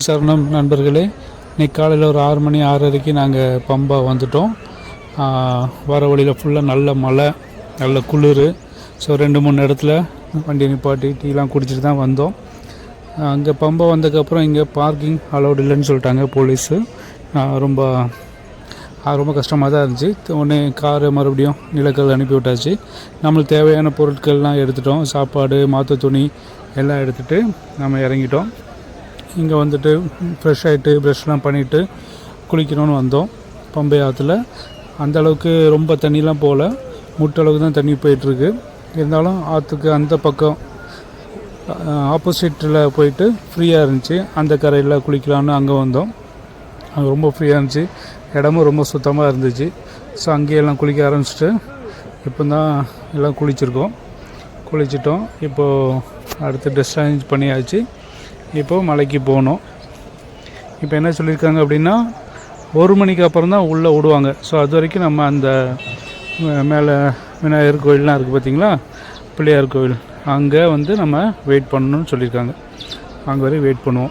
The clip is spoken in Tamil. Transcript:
சரணம் நண்பர்களே, இன்றைக்கி காலையில் ஒரு 6 மணி 6:30க்கு நாங்கள் பம்பா வந்துட்டோம். வர வழியில் ஃபுல்லாக நல்ல மழை, நல்ல குளிர். ஸோ 2-3 இடத்துல வண்டி நிப்பாட்டி டீலாம் குடிச்சிட்டு தான் வந்தோம். அங்கே பம்பா வந்ததுக்கப்புறம் இங்கே பார்க்கிங் அலௌட் இல்லைன்னு சொல்லிட்டாங்க போலீஸு. ரொம்ப ரொம்ப கஷ்டமாக தான் இருந்துச்சு. உடனே காரு மறுபடியும் நிலக்கல் அனுப்பி விட்டாச்சு. நம்மளுக்கு தேவையான பொருட்கள்லாம் எடுத்துட்டோம். சாப்பாடு, மாற்று துணி எல்லாம் எடுத்துகிட்டு நம்ம இறங்கிட்டோம். இங்கே வந்துட்டு ஃப்ரெஷ் ஆகிட்டு ப்ரெஷ்லாம் பண்ணிவிட்டு குளிக்கணும்னு வந்தோம். பம்பை ஆற்றுல அந்தளவுக்கு ரொம்ப தண்ணிலாம் போகல, முட்டளவுக்கு தான் தண்ணி போயிட்டுருக்கு. இருந்தாலும் ஆற்றுக்கு அந்த பக்கம் ஆப்போசிட்டில் போயிட்டு ஃப்ரீயாக இருந்துச்சு. அந்த கரையில் குளிக்கலான்னு அங்கே வந்தோம். அங்கே ரொம்ப ஃப்ரீயாக இருந்துச்சு, இடமும் ரொம்ப சுத்தமாக இருந்துச்சு. ஸோ அங்கேயெல்லாம் குளிக்க ஆரம்பிச்சிட்டு இப்போ தான் எல்லாம் குளிச்சிட்டோம். இப்போது அடுத்து ட்ரெஸ் சேஞ்ச் பண்ணியாச்சு. இப்போது மலைக்கு போகணும். இப்போ என்ன சொல்லியிருக்காங்க அப்படின்னா 1 மணிக்கு அப்புறம் தான் உள்ளே விடுவாங்க. ஸோ அது வரைக்கும் நம்ம அந்த மேலே விநாயகர் கோயிலெலாம் இருக்குது பார்த்திங்களா, பிள்ளையார் கோவில், அங்கே வந்து நம்ம வெயிட் பண்ணணும்னு சொல்லியிருக்காங்க. அங்கே வரையும் வெயிட் பண்ணுவோம்.